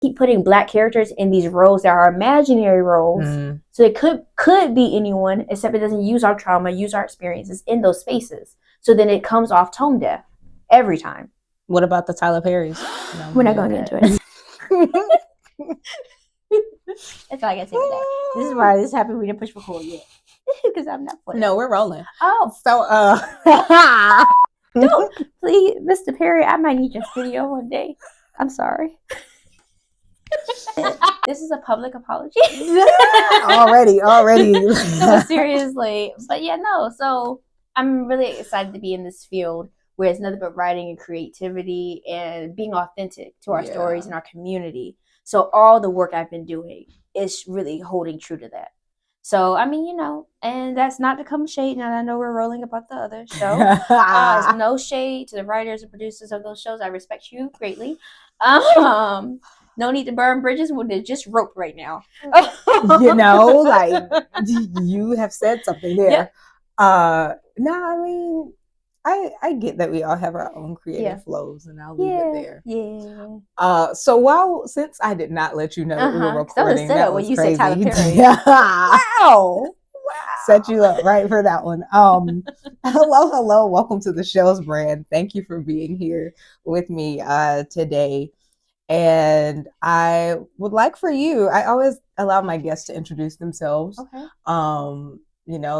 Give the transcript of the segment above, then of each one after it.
keep putting Black characters in these roles that are imaginary roles. So it could be anyone, except it doesn't use our trauma, use our experiences in those spaces. So then it comes off tone deaf every time. What about the Tyler Perrys? No, we're not going into it. That's all I gotta say about that. This is why this happened. We didn't push record yet because I'm not funny. No, we're rolling. Oh, so don't please, Mr. Perry. I might need your studio one day. I'm sorry. This is a public apology. already. No, seriously. But yeah, no. So I'm really excited to be in this field where it's nothing but writing and creativity and being authentic to our stories and our community. So all the work I've been doing is really holding true to that. So, I mean, and that's not to come shade. Now I know we're rolling about the other show. There's no shade to the writers and producers of those shows. I respect you greatly. No need to burn bridges when they're just rope right now. Like you have said something there. I mean, I get that we all have our own creative flows, and I'll leave it there. Yeah. So since I did not let you know that we were recording, that was when you crazy. said Tyler Perry. Wow. Set you up right for that one. Hello. Welcome to the Shells brand. Thank you for being here with me today. And I would like for you, I always allow my guests to introduce themselves. Okay.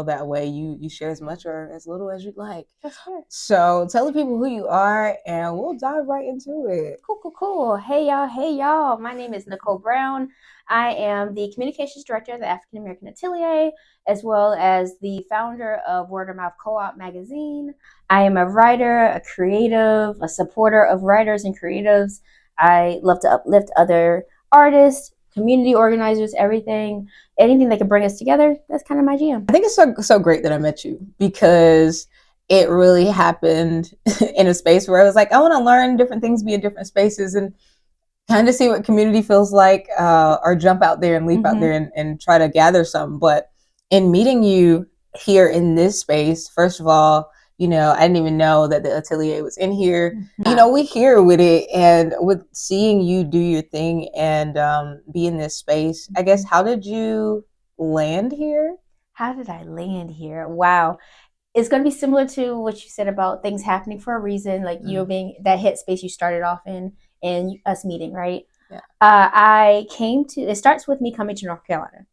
That way you share as much or as little as you'd like. That's good. So tell the people who you are and we'll dive right into it. Cool. Hey y'all. My name is Nicole Brown. I am the communications director of the African American Atelier, as well as the founder of Word of Mouth Co-op magazine. I am a writer, a creative, a supporter of writers and creatives. I love to uplift other artists, community organizers, anything that can bring us together. That's kind of my jam. I think it's so great that I met you because it really happened in a space where I was like, I want to learn different things, be in different spaces, and kind of see what community feels like, or jump out there and leap out there and try to gather some. But in meeting you here in this space, first of all, I didn't even know that the Atelier was in here. We here with it, and with seeing you do your thing and be in this space. I guess, how did you land here? How did I land here? Wow. It's going to be similar to what you said about things happening for a reason, like you being that headspace you started off in and us meeting, right? Yeah. It starts with me coming to North Carolina.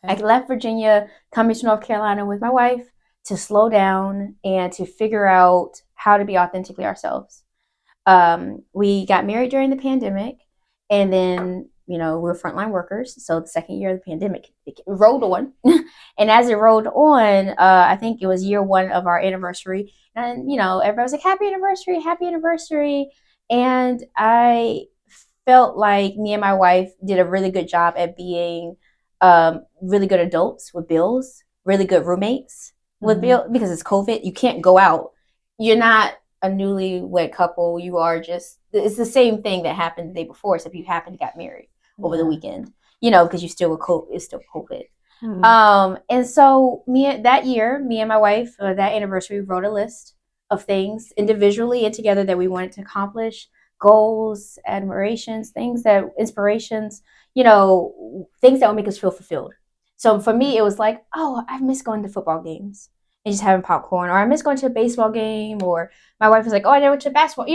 Okay. I left Virginia, coming to North Carolina with my wife to slow down and to figure out how to be authentically ourselves. We got married during the pandemic, and then, we're frontline workers. So the second year of the pandemic, it rolled on. And as it rolled on, I think it was year one of our anniversary. And, everybody was like, happy anniversary. And I felt like me and my wife did a really good job at being really good adults with bills, really good roommates with bills, because it's COVID. You can't go out. You're not a newlywed couple. You are just, it's the same thing that happened the day before, except you happened to get married over the weekend, because it's still COVID. And so that year, me and my wife, that anniversary, wrote a list of things individually and together that we wanted to accomplish, goals, admirations, inspirations, things that would make us feel fulfilled. So for me, it was like, oh, I miss going to football games and just having popcorn, or I miss going to a baseball game, or my wife was like, oh, I never went to basketball,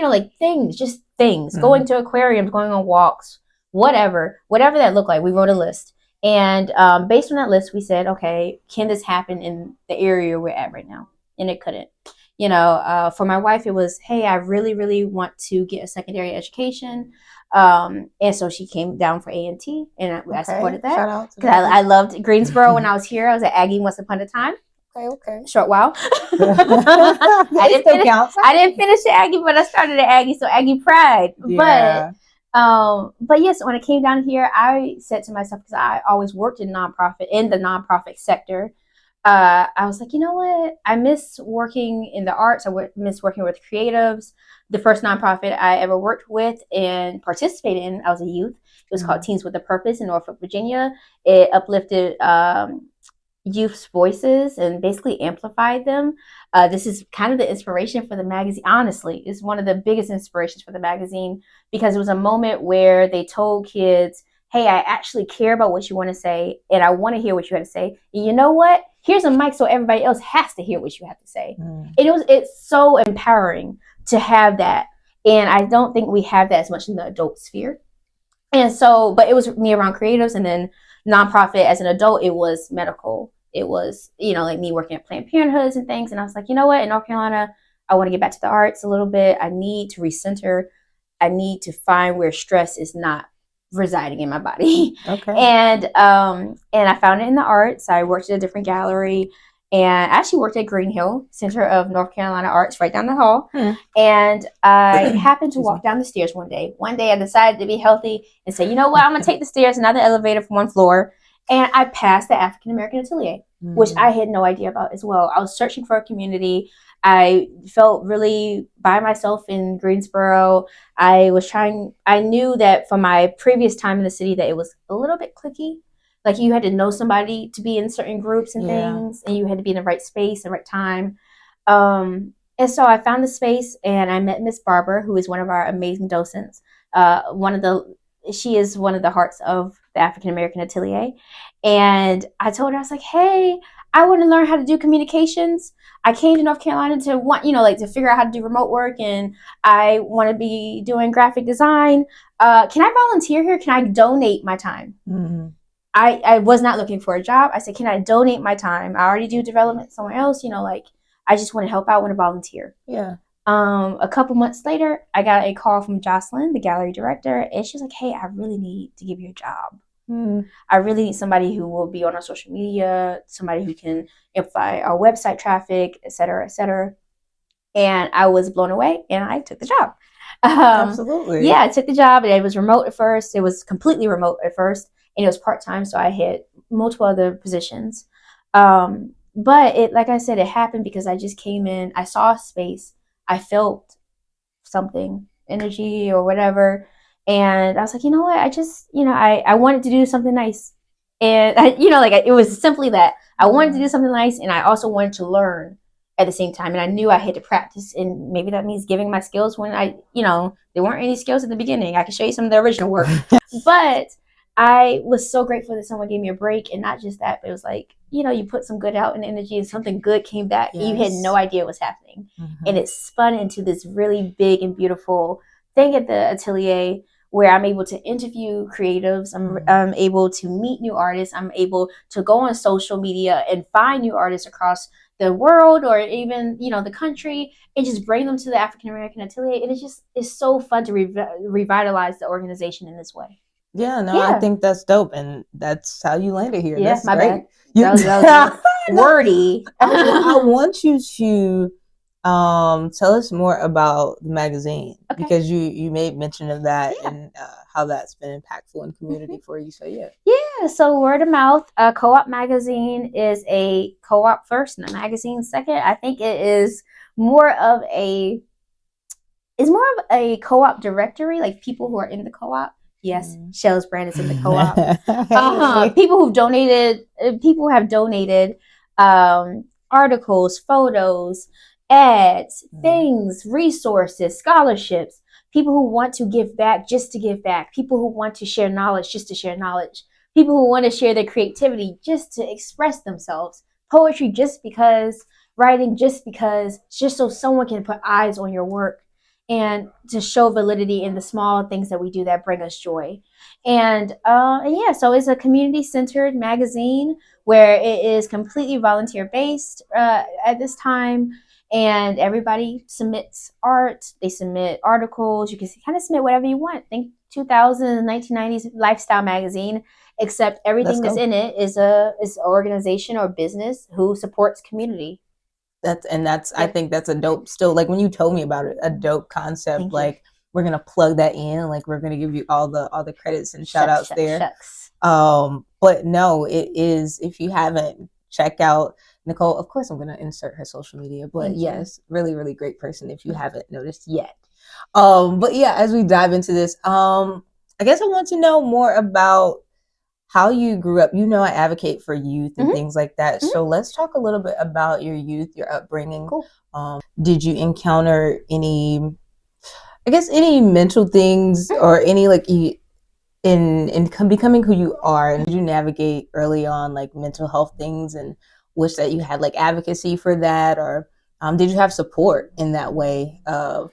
just things, going to aquariums, going on walks, whatever that looked like. We wrote a list. And based on that list, we said, okay, can this happen in the area we're at right now? And it couldn't. For my wife, it was, hey, I really, really want to get a secondary education. And so she came down for A&T, and I supported that. Shout out to because I loved Greensboro when I was here. I was at Aggie once upon a time. Okay. Short while. I didn't finish at Aggie, but I started at Aggie, so Aggie pride. Yeah. But yes, when I came down here, I said to myself, because I always worked in the nonprofit sector, I was like, you know what? I miss working in the arts. I miss working with creatives. The first nonprofit I ever worked with and participated in, I was a youth. It was called Teens with a Purpose in Norfolk, Virginia. It uplifted youth's voices and basically amplified them. This is kind of the inspiration for the magazine. Honestly, it's one of the biggest inspirations for the magazine because it was a moment where they told kids, hey, I actually care about what you want to say and I want to hear what you have to say. And you know what? Here's a mic so everybody else has to hear what you have to say. It's so empowering to have that. And I don't think we have that as much in the adult sphere. And so, but it was me around creatives, and then nonprofit as an adult, it was medical. It was, like me working at Planned Parenthoods and things. And I was like, you know what? In North Carolina, I want to get back to the arts a little bit. I need to recenter. I need to find where stress is not residing in my body. Okay. And I found it in the arts. I worked at a different gallery. And I actually worked at Green Hill, Center of North Carolina Arts, right down the hall. And I happened to walk down the stairs one day. One day I decided to be healthy and say, you know what, I'm going to take the stairs, not the elevator from one floor. And I passed the African American Atelier, which I had no idea about as well. I was searching for a community. I felt really by myself in Greensboro. I knew that from my previous time in the city that it was a little bit cliquey. Like you had to know somebody to be in certain groups and things, and you had to be in the right space, the right time. And so I found the space, and I met Miss Barber, who is one of our amazing docents. She is one of the hearts of the African American Atelier. And I told her, I was like, hey, I want to learn how to do communications. I came to North Carolina to figure out how to do remote work, and I want to be doing graphic design. Can I volunteer here? Can I donate my time? I was not looking for a job. I said, can I donate my time? I already do development somewhere else. I just want to help out, I want to volunteer. Yeah. A couple months later, I got a call from Jocelyn, the gallery director, and she was like, hey, I really need to give you a job. I really need somebody who will be on our social media, somebody who can amplify our website traffic, et cetera, et cetera. And I was blown away, and I took the job. Absolutely. Yeah, I took the job, and it was remote at first. It was completely remote at first. And it was part-time, so I had multiple other positions. But like I said, it happened because I just came in, I saw a space, I felt something, energy or whatever. And I was like, you know what? I just, I wanted to do something nice. And, it was simply that. I wanted to do something nice, and I also wanted to learn at the same time. And I knew I had to practice, and maybe that means giving my skills when there weren't any skills at the beginning. I could show you some of the original work. But I was so grateful that someone gave me a break, and not just that, but it was like, you put some good out in energy and something good came back. Yes. And you had no idea what was happening. And it spun into this really big and beautiful thing at the atelier where I'm able to interview creatives. I'm able to meet new artists. I'm able to go on social media and find new artists across the world or even, the country, and just bring them to the African American Atelier. And it's so fun to revitalize the organization in this way. Yeah, no, I think that's dope, and that's how you landed here. Yeah, that's my great. Bad. That was wordy. I want you to tell us more about the magazine, because you made mention of that and how that's been impactful in community for you. So so word of mouth. Co-op magazine is a co-op first and a magazine second. I think it is more of a co-op directory, like people who are in the co-op. Yes, Shell's brand is in the co-op. People have donated articles, photos, ads, things, resources, scholarships. People who want to give back just to give back. People who want to share knowledge just to share knowledge. People who want to share their creativity just to express themselves. Poetry just because, writing just because, just so someone can put eyes on your work. And to show validity in the small things that we do that bring us joy. And so it's a community-centered magazine where it is completely volunteer-based at this time. And everybody submits art. They submit articles. You can kind of submit whatever you want. Think 2000s, 1990s lifestyle magazine, except everything that's in it is an organization or business who supports community. I think that's a dope, still, like when you told me about it, a dope concept. Like we're gonna plug that in, like we're gonna give you all the credits and shout outs there. Shucks. But no, it is, if you haven't, check out Nicole. Of course I'm gonna insert her social media, but yes, really, really great person if you haven't noticed yet. But yeah, as we dive into this, I guess I want to know more about how you grew up. I advocate for youth and things like that. So let's talk a little bit about your youth, your upbringing. Cool. Did you encounter any mental things or any in becoming who you are, and did you navigate early on like mental health things and wish that you had like advocacy for that, or did you have support in that way of?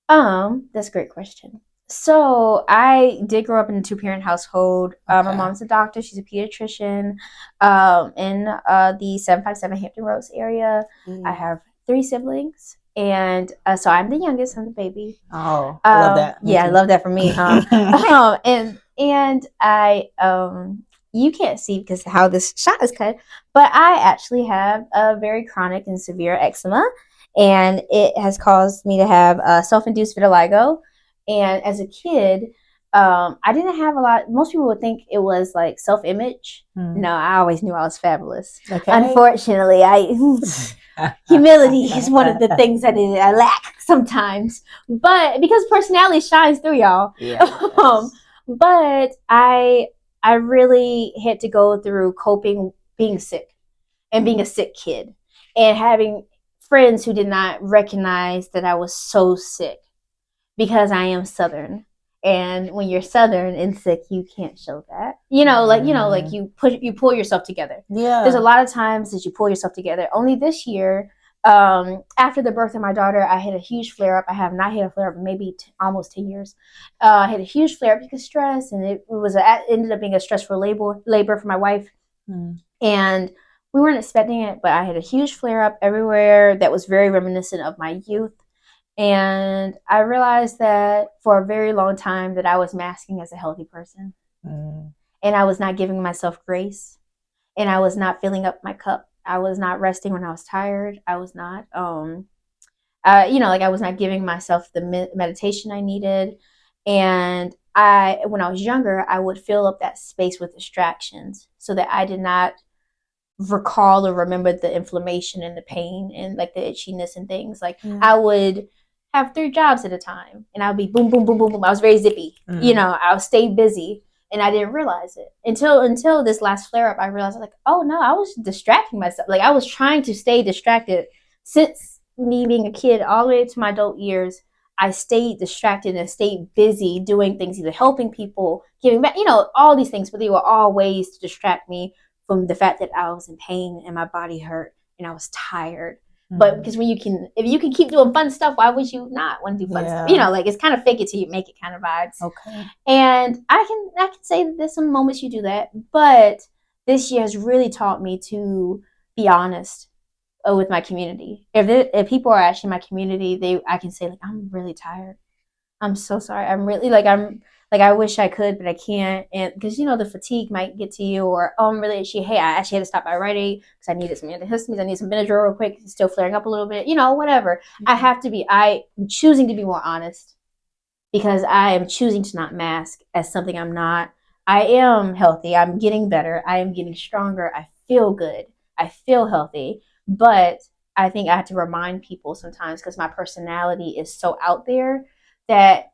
That's a great question. So I did grow up in a 2-parent household. My mom's a doctor. She's a pediatrician in the 757 Hampton Roads area. I have 3 siblings. And so I'm the youngest. I'm the baby. Oh, I love that. I love that for me, huh? And I you can't see because how this shot is cut, but I actually have a very chronic and severe eczema, and it has caused me to have self-induced vitiligo. And as a kid, I didn't have a lot. Most people would think it was like self-image. No, I always knew I was fabulous. Okay. Unfortunately, humility is one of the things that I lack sometimes. But because personality shines through, y'all. Yeah. But I really had to go through coping, being sick, and being a sick kid, and having friends who did not recognize that I was so sick because I am Southern. And when you're Southern and sick, you can't show that. You pull yourself together. Yeah. There's a lot of times that you pull yourself together. Only this year, after the birth of my daughter, I had a huge flare up. I have not had a flare up in maybe almost 10 years. I had a huge flare up because of stress, and it ended up being a stressful labor for my wife. And we weren't expecting it, but I had a huge flare up everywhere that was very reminiscent of my youth. And I realized that for a very long time that I was masking as a healthy person. And I was not giving myself grace. And I was not filling up my cup. I was not resting when I was tired. I was not, I was not giving myself the meditation I needed. And when I was younger, I would fill up that space with distractions so that I did not recall or remember the inflammation and the pain and like the itchiness and things. I would have 3 jobs at a time, and I'll be boom, boom, boom, boom, boom. I was very zippy. I'll stay busy, and I didn't realize it until this last flare up. I realized oh no, I was distracting myself. I was trying to stay distracted since me being a kid all the way to my adult years. I stayed distracted and stayed busy doing things, either helping people, giving back, all these things, but they were all ways to distract me from the fact that I was in pain and my body hurt and I was tired. But because if you can keep doing fun stuff, why would you not want to do fun stuff? It's kind of fake it till you make it kind of vibes. Okay. And I can say that there's some moments you do that, but this year has really taught me to be honest with my community. If people are actually in my community, I can say I'm really tired. I'm so sorry. I'm really I wish I could, but I can't. And because, the fatigue might get to you, or, I'm really itchy. Hey, I actually had to stop by Rite Aid because I needed some antihistamines. I need some Benadryl real quick. It's still flaring up a little bit, whatever. I'm choosing to be more honest because I am choosing to not mask as something I'm not. I am healthy. I'm getting better. I am getting stronger. I feel good. I feel healthy. But I think I have to remind people sometimes because my personality is so out there that,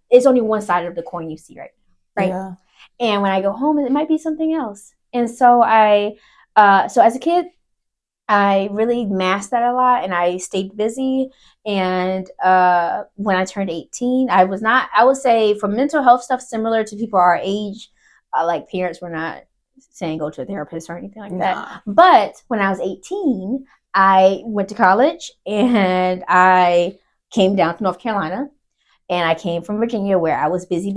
it's only one side of the coin you see right now, right? Yeah. And when I go home, it might be something else. And so so as a kid, I really masked that a lot, and I stayed busy. And when I turned 18, I would say for mental health stuff similar to people our age, parents were not saying go to a therapist or anything like that. But when I was 18, I went to college, and I came down to North Carolina. And I came from Virginia where I was busy.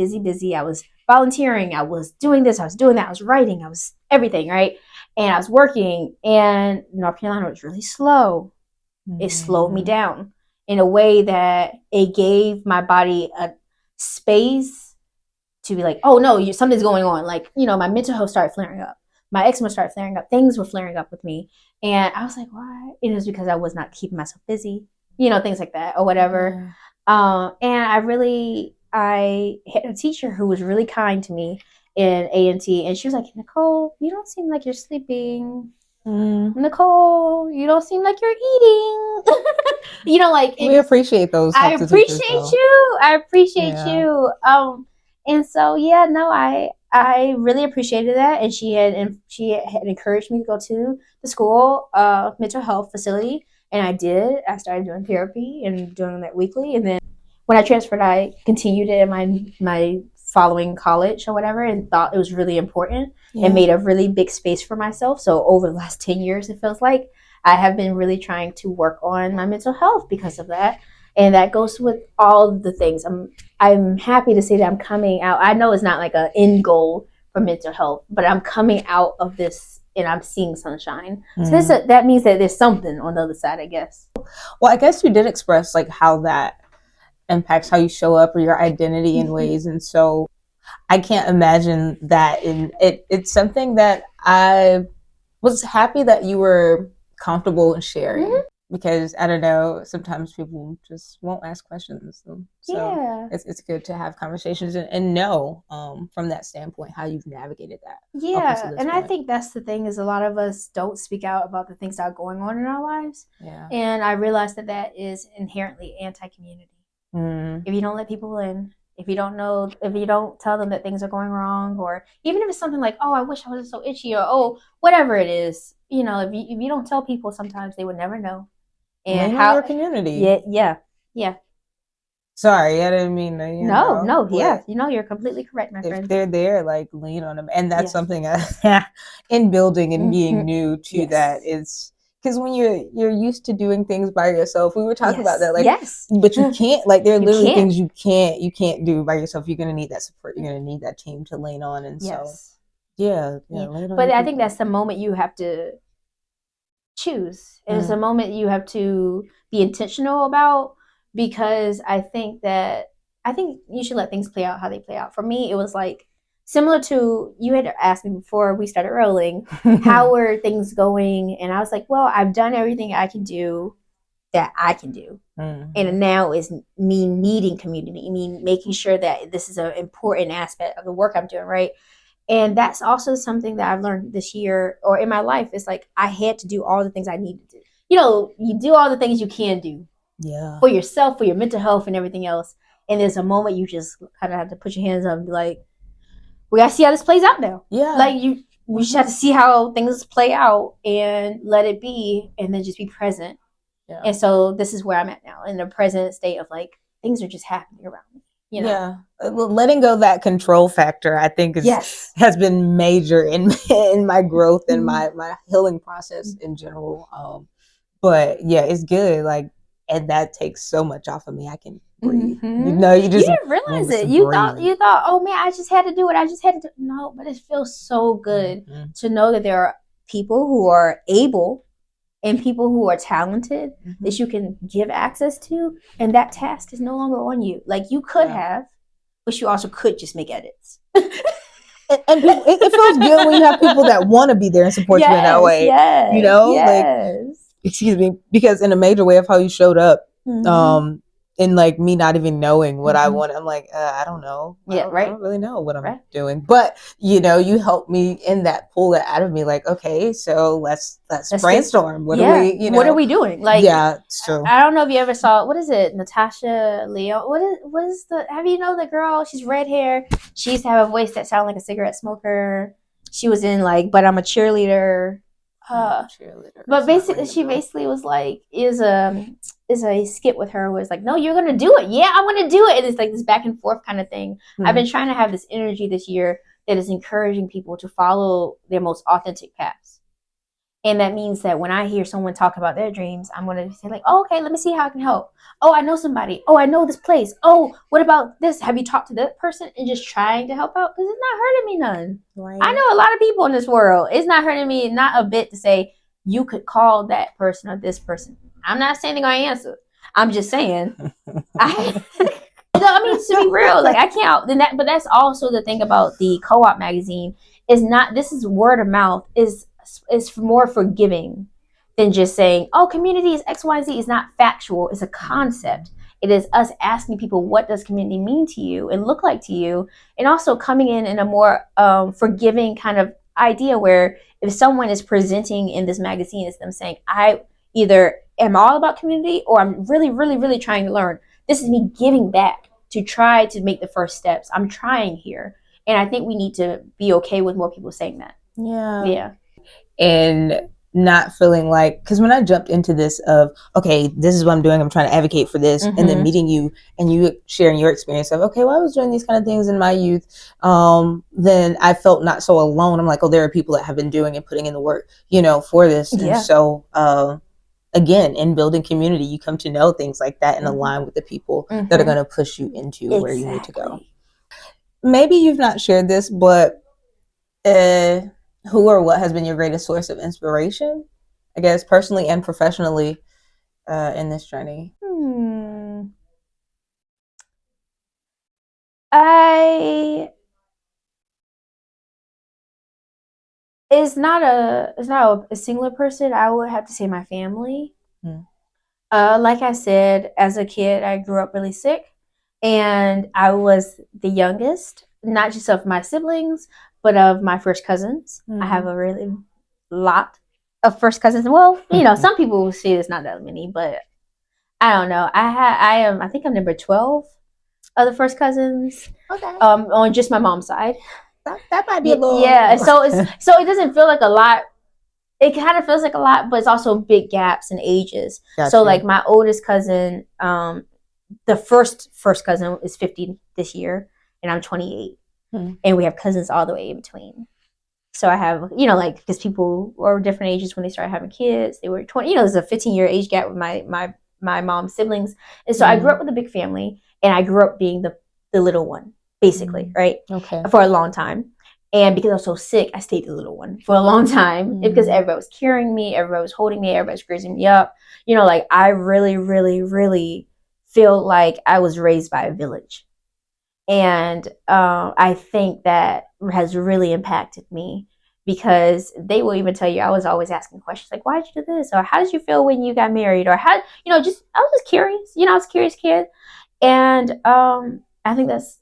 I was volunteering. I was doing this. I was doing that. I was writing. I was everything, right? And I was working. And North Carolina was really slow. It slowed me down in a way that it gave my body a space to be oh, no, something's going on. My mental health started flaring up. My eczema started flaring up. Things were flaring up with me. And I was why? It was because I was not keeping myself busy, things like that or whatever. Yeah. And I had a teacher who was really kind to me in A&T, and she was Nicole, you don't seem like you're sleeping. Nicole, you don't seem like you're eating. We appreciate those. I appreciate you. I appreciate you. And so, I really appreciated that, and she had encouraged me to go to the school mental health facility, and I did. I started doing therapy and doing that weekly, and then when I transferred, I continued it in my following college or whatever, and thought it was really important and made a really big space for myself. So over the last 10 years, it feels like I have been really trying to work on my mental health because of that, and that goes with all the things. I'm happy to say that I'm coming out. I know it's not like an end goal for mental health, but I'm coming out of this and I'm seeing sunshine. So that means that there's something on the other side, I guess. Well, I guess you did express like how that impacts how you show up or your identity in ways. And so I can't imagine that. And it's something that I was happy that you were comfortable in sharing. Because I don't know, sometimes people just won't ask questions. So it's good to have conversations and know from that standpoint how you've navigated that. Yeah, and I think that's the thing is a lot of us don't speak out about the things that are going on in our lives. Yeah. And I realized that is inherently anti-community. If you don't let people in, if you don't tell them that things are going wrong, or even if it's something like, oh, I wish I wasn't so itchy, or oh, whatever it is, if you don't tell people, sometimes they would never know. And how your community. Yeah. Sorry, I didn't mean to. No, yeah. You're completely correct, my friend. If they're there, like lean on them. And that's something in building and being new to that is because when you're used to doing things by yourself, we were talking about that, like, but you can't, like, there are literally things you can't do by yourself. You're going to need that support. You're going to need that team to lean on. And so, lean on. But I think that's the moment you have to choose. And it's a moment you have to be intentional about, because I think you should let things play out how they play out. For me, it was like similar to, you had asked me before we started rolling, how were things going? And I was like, well, I've done everything I can do that I can do. And now is me needing community, making sure that this is an important aspect of the work I'm doing, right? And that's also something that I've learned this year or in my life. It's like I had to do all the things I needed to do. You do all the things you can do for yourself, for your mental health and everything else. And there's a moment you just kind of have to put your hands up and be like, we got to see how this plays out now. Yeah. Like we just have to see how things play out and let it be, and then just be present. Yeah. And so this is where I'm at now, in the present state of like, things are just happening around me. Yeah. Letting go of that control factor, I think has been major in my growth and my healing process in general. But yeah, it's good. Like, and that takes so much off of me. I can breathe. You didn't realize it. You thought, oh man, I just had to do it. I just had to do it. No, but it feels so good to know that there are people who are able and people who are talented that you can give access to, and that task is no longer on you. Like, you could have, but you also could just make edits. And it feels good when you have people that want to be there and support you in that way. Like, excuse me, because in a major way of how you showed up, in like me not even knowing what I want, I'm like, I don't know. I don't really know what I'm doing. But you helped me in that, pull that out of me. Like, okay, so let's brainstorm. What are we doing? Like, it's true. I don't know if you ever saw, what is it? Natasha Leo. What is have you know the girl? She's red hair. She used to have a voice that sounded like a cigarette smoker. She was in like, but I'm a cheerleader. But basically, she was like, is a skit with her where it's like, no, you're gonna do it. Yeah, I'm gonna do it. And it's like this back and forth kind of thing. I've been trying to have this energy this year that is encouraging people to follow their most authentic paths. And that means that when I hear someone talk about their dreams, I'm going to say like, oh, okay, let me see how I can help. Oh, I know somebody. Oh, I know this place. Oh, what about this? Have you talked to that person? And just trying to help out, because it's not hurting me none. Right. I know a lot of people in this world. It's not hurting me not a bit to say, you could call that person or this person. I'm not saying they're going to answer. I'm just saying. To be real, like I can't. But that's also the thing about the Co-op magazine is not. This is word of mouth. Is more forgiving than just saying, oh, community is X, Y, Z. Is not factual. It's a concept. It is us asking people, what does community mean to you and look like to you? And also coming in a more forgiving kind of idea where if someone is presenting in this magazine, it's them saying, I either am all about community or I'm really, really, really trying to learn. This is me giving back to try to make the first steps. I'm trying here. And I think we need to be okay with more people saying that. Yeah. And not feeling like, because when I jumped into this of, okay, this is what I'm doing, I'm trying to advocate for this, and then meeting you and you sharing your experience of, okay, well, I was doing these kind of things in my youth, then I felt not so alone. I'm like, oh, there are people that have been doing and putting in the work, for this. And so, again, in building community, you come to know things like that and align with the people that are going to push you into where you need to go. Maybe you've not shared this, but who or what has been your greatest source of inspiration, I guess, personally and professionally, in this journey? It's not a singular person. I would have to say my family. Like I said, as a kid, I grew up really sick, and I was the youngest, not just of my siblings, but of my first cousins. I have a really lot of first cousins. Well, some people will say it's not that many, but I don't know. I think I'm number 12 of the first cousins. Okay. On just my mom's side. That might be a little. Yeah. So it doesn't feel like a lot. It kind of feels like a lot, but it's also big gaps in ages. Gotcha. So like my oldest cousin, the first cousin is 50 this year, and I'm 28, and we have cousins all the way in between. So I have, because people are different ages when they start having kids. They were 20. There's a 15-year age gap with my mom's siblings, and so I grew up with a big family, and I grew up being the little one, basically, right? Okay. For a long time. And because I was so sick, I stayed the little one for a long time because everybody was carrying me, everybody was holding me, everybody was greasing me up. I really, really, really feel like I was raised by a village. And I think that has really impacted me because they will even tell you, I was always asking questions like, why did you do this? Or how did you feel when you got married? Or I was just curious. I was a curious kid. And I think that's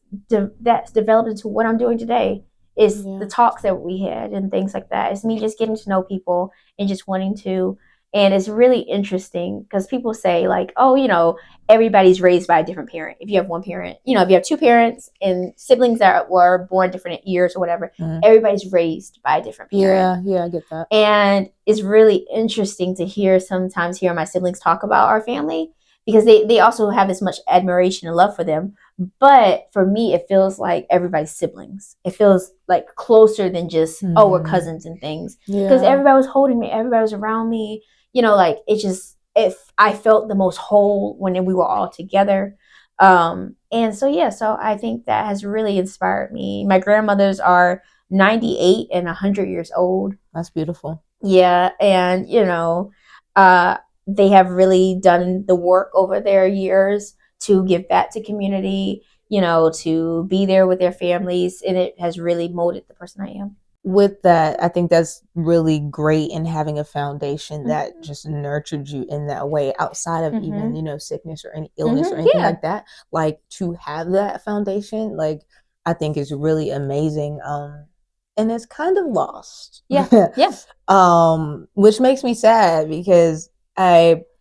developed into what I'm doing today. Is the talks that we had and things like that. It's me just getting to know people and just wanting to. And it's really interesting because people say like, oh, everybody's raised by a different parent. If you have one parent, if you have two parents and siblings that were born different years or whatever, everybody's raised by a different parent. Yeah, I get that. And it's really interesting to sometimes hear my siblings talk about our family because they also have as much admiration and love for them. But for me, it feels like everybody's siblings. It feels like closer than just, we're cousins and things. Because everybody was holding me. Everybody was around me. I felt the most whole when we were all together. And so I think that has really inspired me. My grandmothers are 98 and 100 years old. That's beautiful. Yeah. And, they have really done the work over their years to give back to community, to be there with their families. And it has really molded the person I am. With that, I think that's really great in having a foundation that just nurtured you in that way outside of even, sickness or any illness or anything like that. Like to have that foundation, like I think is really amazing. And it's kind of lost. Yeah. Which makes me sad because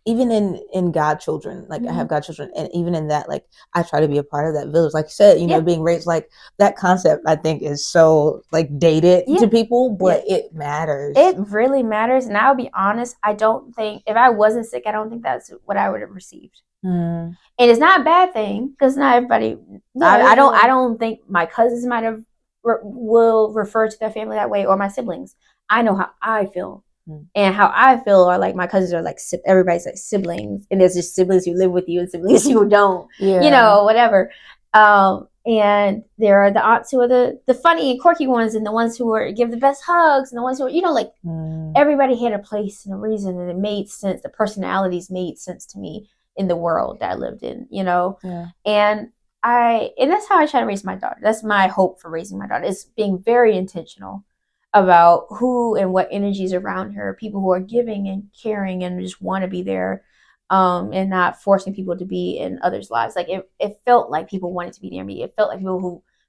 even in godchildren, like I have godchildren, and even in that, like I try to be a part of that village. Like you said, being raised, like that concept, I think is so like dated to people, but it matters. It really matters. And I'll be honest, I don't think if I wasn't sick, I don't think that's what I would have received. And it's not a bad thing because not everybody. I don't think my cousins will refer to their family that way or my siblings. I know how I feel. And how I feel are like my cousins are like everybody's like siblings, and there's just siblings who live with you and siblings who don't, whatever. And there are the aunts who are the funny and quirky ones, and the ones who give the best hugs, and the ones who everybody had a place and a reason, and it made sense. The personalities made sense to me in the world that I lived in, and that's how I try to raise my daughter. That's my hope for raising my daughter, is being very intentional about who and what energies around her, people who are giving and caring and just want to be there, and not forcing people to be in others' lives. Like it felt like people wanted to be near me. It felt like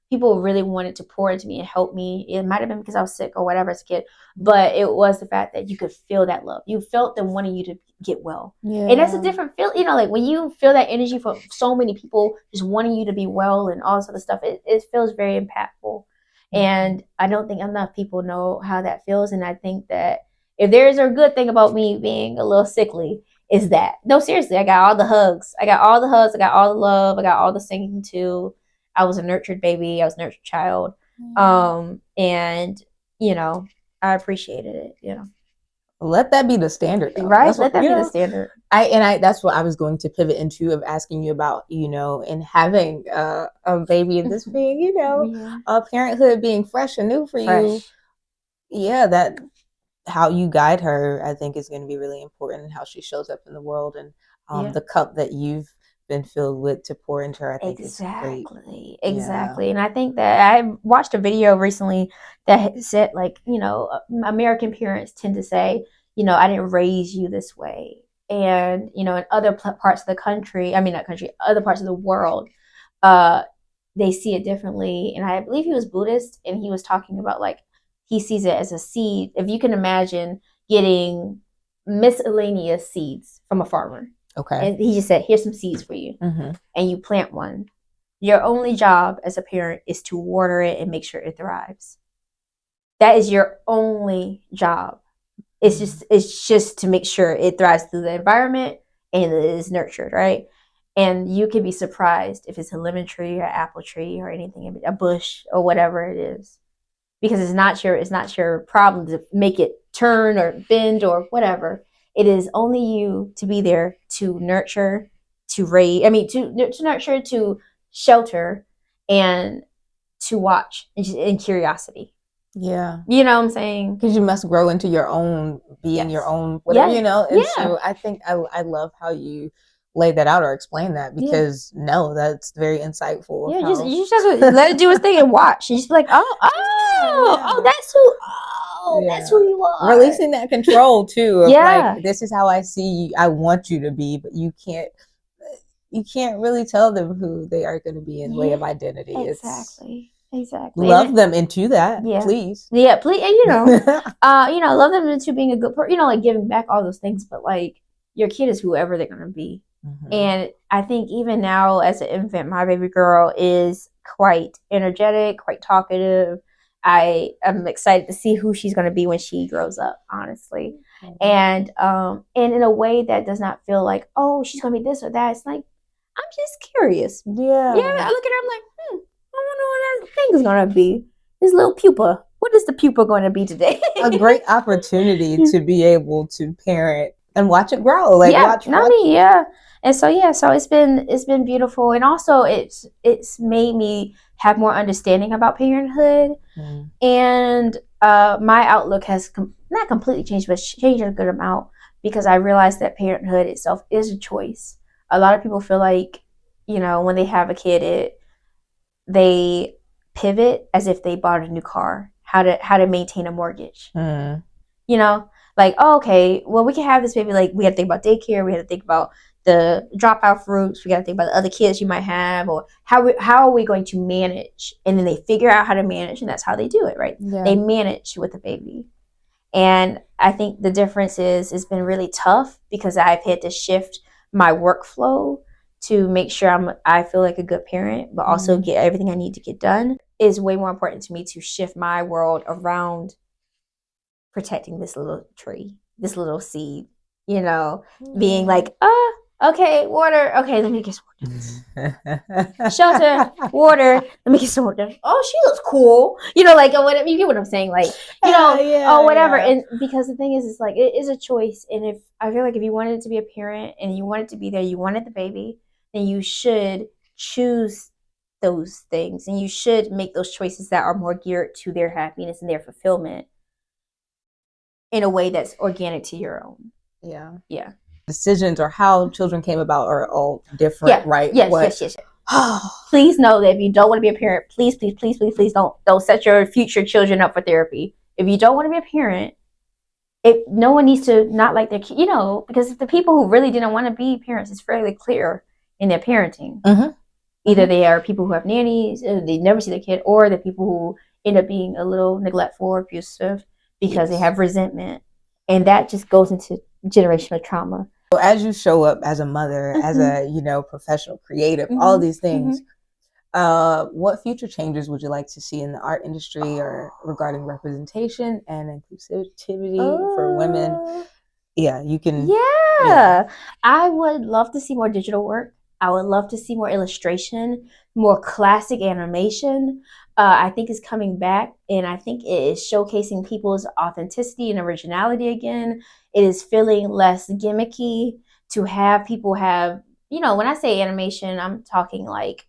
people really wanted to pour into me and help me. It might have been because I was sick or whatever as a kid, but it was the fact that you could feel that love. You felt them wanting you to get well. And that's a different feel, like when you feel that energy from so many people just wanting you to be well and all this other stuff, it feels very impactful. And I don't think enough people know how that feels. And I think that if there's a good thing about me being a little sickly, is that no, seriously, I got all the hugs. I got all the hugs. I got all the love. I got all the singing too. I was a nurtured baby. I was a nurtured child. And you know, I appreciated it. You know, let that be the standard, though. Right? Let that be the standard. That's what I was going to pivot into, of asking you about, you know, and having a baby, and this being, you know, parenthood being fresh and new for you. Yeah, that how you guide her, I think, is going to be really important, and how she shows up in the world, and the cup that you've been filled with to pour into her, I think is great. Exactly. And I think that I watched a video recently that said, like, you know, American parents tend to say, you know, I didn't raise you this way. And, you know, in other parts of the country, I mean, not country, other parts of the world, they see it differently. And I believe he was Buddhist, and he was talking about, like, he sees it as a seed. If you can imagine getting miscellaneous seeds from a farmer. Okay. And he just said, here's some seeds for you. And you plant one. Your only job as a parent is to water it and make sure it thrives. That is your only job. It's just to make sure it thrives through the environment and it is nurtured, right? And you can be surprised if it's a lemon tree or apple tree or anything, a bush or whatever it is. Because it's not your problem to make it turn or bend or whatever. It is only you to be there to nurture, to raise, to nurture, to shelter, and to watch in curiosity. Yeah. You know what I'm saying? Because you must grow into your own, being your own, whatever, you know? And so I think I love how you lay that out or explain that, because that's very insightful. Yeah, you just let it do its thing and watch. And you just be like, that's who. That's who you are. Releasing that control too. Of like, this is how I see you. I want you to be, but you can't really tell them who they are going to be in way of identity. Exactly. Love them into that, please. Yeah, please. And you know, love them into being a good person. You know, like giving back, all those things. But like, your kid is whoever they're going to be. And I think even now, as an infant, my baby girl is quite energetic, quite talkative. I am excited to see who she's going to be when she grows up, honestly. And in a way that does not feel like, oh, she's going to be this or that. It's like, I'm just curious. I look at her, I'm like, I wonder what that thing is going to be. This little pupa. What is the pupa going to be today? A great opportunity to be able to parent and watch it grow. Like, watch. And so it's been beautiful, and also it's made me have more understanding about parenthood, and my outlook has not completely changed, but changed a good amount, because I realized that parenthood itself is a choice. A lot of people feel like, you know, when they have a kid, they pivot as if they bought a new car, how to maintain a mortgage. You know, like, oh, okay, well, we can have this baby. Like, we have to think about daycare. We have to think about the dropout routes. We got to think about the other kids you might have, or how are we going to manage? And then they figure out how to manage, and that's how they do it, right? They manage with a baby. And I think the difference is, it's been really tough, because I've had to shift my workflow to make sure I feel like a good parent, but also get everything I need to get done. Is way more important to me to shift my world around protecting this little tree, this little seed, you know, being like, okay, water. Okay, let me get some water. Shelter, water. Let me get some water. Oh, she looks cool. You know, like, whatever. You get what I'm saying? Like, you know, whatever. And because the thing is, it's like, it is a choice. And if I feel like if you wanted to be a parent and you wanted to be there, you wanted the baby, then you should choose those things, and you should make those choices that are more geared to their happiness and their fulfillment in a way that's organic to your own. Yeah. Decisions or how children came about are all different, right? Yes. Please know that if you don't want to be a parent, please don't set your future children up for therapy. If you don't want to be a parent, no one needs to not like their kid, you know, because the people who really didn't want to be parents, is fairly clear in their parenting. Either they are people who have nannies, they never see their kid, or the people who end up being a little neglectful or abusive because they have resentment. And that just goes into generational trauma. So as you show up as a mother, as a, you know, professional creative, all these things, What future changes would you like to see in the art industry or regarding representation and inclusivity for women? Yeah, you can. Yeah. I would love to see more digital work. I would love to see more illustration, more classic animation. I think is coming back, and I think it is showcasing people's authenticity and originality again. It is feeling less gimmicky to have people have, when I say animation, I'm talking like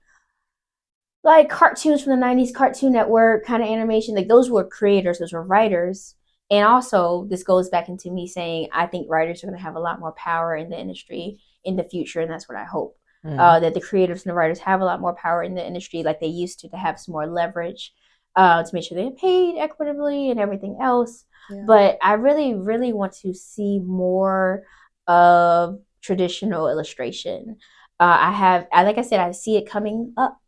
cartoons from the 90s, Cartoon Network kind of animation. Like those were creators, those were writers. And also, this goes back into me saying I think writers are going to have a lot more power in the industry in the future, and that's what I hope. That the creators and the writers have a lot more power in the industry like they used to have some more leverage to make sure they get paid equitably and everything else. Yeah. But I really, really want to see more of traditional illustration. Like I said, I see it coming up.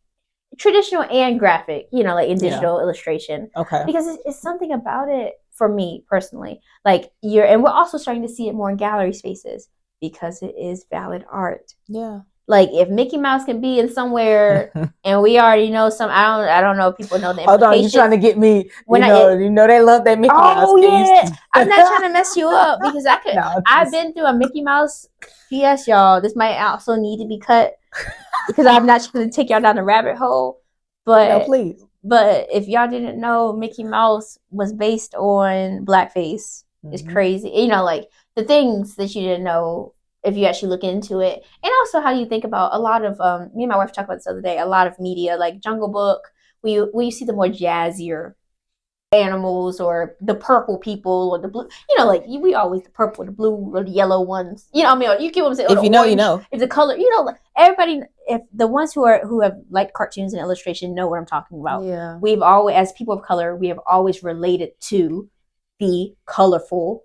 Traditional and graphic, like in digital illustration. Okay. Because it's something about it for me personally. Like and we're also starting to see it more in gallery spaces because it is valid art. Yeah. Like if Mickey Mouse can be in somewhere and we already know I don't know if people know the implications. Hold on, you're trying to get me. You know they love that Mickey Mouse. Oh yeah. I'm not trying to mess you up because I could. I've been through a Mickey Mouse. P.S. Y'all, this might also need to be cut. Because I'm not trying to take y'all down the rabbit hole, but no, please. But if y'all didn't know, Mickey Mouse was based on blackface. It's crazy, like the things that you didn't know if you actually look into it, and also how you think about a lot of. Me and my wife talked about this the other day. A lot of media, like Jungle Book, we see the more jazzier animals or the purple people or the blue, like we always the purple, the blue, or the yellow ones. You get what I'm saying. If you know, you know. If the color, everybody, if the ones who have liked cartoons and illustration know what I'm talking about. Yeah. We've always, as people of color, we have always related to the colorful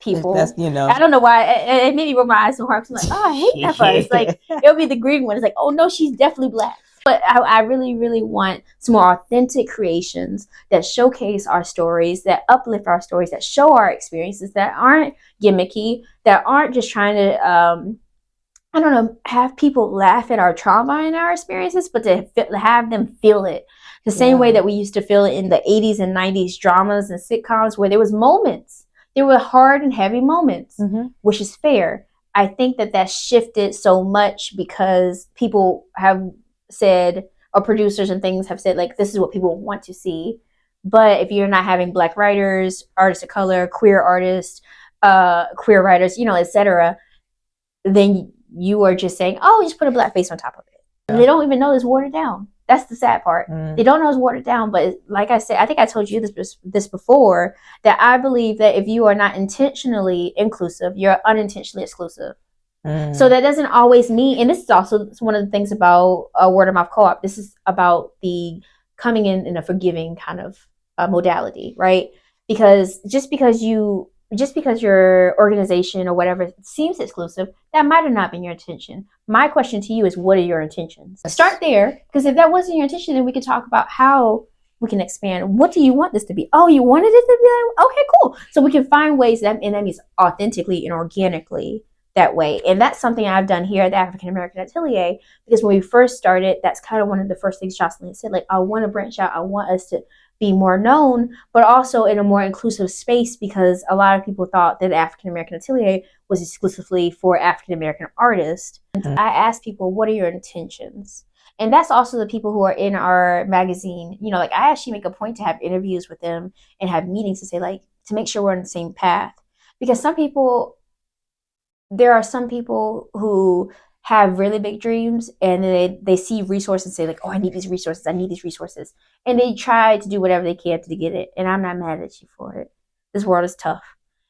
people. I don't know why. It made me roll my eyes so hard. I'm like, oh, I hate that first. Like it'll be the green one. It's like, oh no, she's definitely black. But I really, really want some more authentic creations that showcase our stories, that uplift our stories, that show our experiences, that aren't gimmicky, that aren't just trying to, have people laugh at our trauma and our experiences, but to have them feel it. The same way that we used to feel it in the 80s and 90s dramas and sitcoms where there was moments. There were hard and heavy moments, which is fair. I think that shifted so much because people have said, or producers and things have said, like, this is what people want to see. But if you're not having black writers, artists of color, queer artists, queer writers, etc., then you are just saying, oh, just put a black face on top of it. Yeah. They don't even know it's watered down. That's the sad part. They don't know it's watered down. But like I said, I think I told you this before, that I believe that if you are not intentionally inclusive, you're unintentionally exclusive. So that doesn't always mean, and this is also one of the things about a word of mouth co-op. This is about the coming in a forgiving kind of modality, right? Because just because your organization or whatever seems exclusive, that might have not been your intention. My question to you is, what are your intentions? Start there, because if that wasn't your intention, then we could talk about how we can expand. What do you want this to be? Oh, you wanted it to be like, okay, cool. So we can find ways and that means authentically and organically that way. And that's something I've done here at the African American Atelier, because when we first started, that's kind of one of the first things Jocelyn said, like, I want to branch out. I want us to be more known, but also in a more inclusive space, because a lot of people thought that the African American Atelier was exclusively for African American artists. I asked people, what are your intentions? And that's also the people who are in our magazine. Like I actually make a point to have interviews with them and have meetings to say, like, to make sure we're on the same path. Because there are some people who have really big dreams and they see resources and say, like, oh, I need these resources. And they try to do whatever they can to get it. And I'm not mad at you for it. This world is tough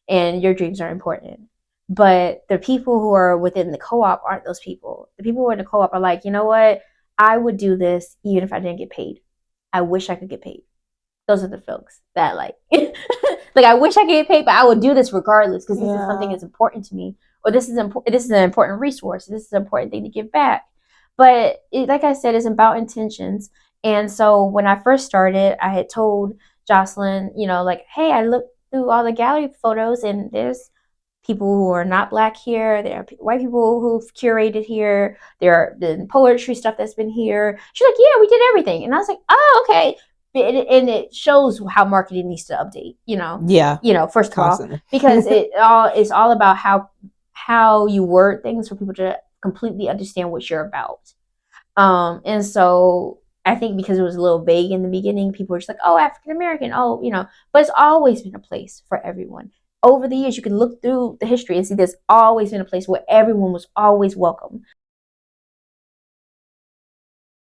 and your dreams are important. But the people who are within the co-op aren't those people. The people who are in the co-op are like, you know what? I would do this even if I didn't get paid. I wish I could get paid. Those are the folks that like I wish I could get paid, but I would do this regardless because this is something that's important to me. Or this is an important resource. This is an important thing to give back. But like I said, it's about intentions. And so when I first started, I had told Jocelyn, like, hey, I looked through all the gallery photos and there's people who are not Black here. There are white people who've curated here. There are the poetry stuff that's been here. She's like, yeah, we did everything. And I was like, oh, okay. And it shows how marketing needs to update, first of Constantly. all, because it's all about how you word things for people to completely understand what you're about. And so I think because it was a little vague in the beginning, people were just like, oh, African American, oh, but it's always been a place for everyone. Over the years, you can look through the history and see there's always been a place where everyone was always welcome.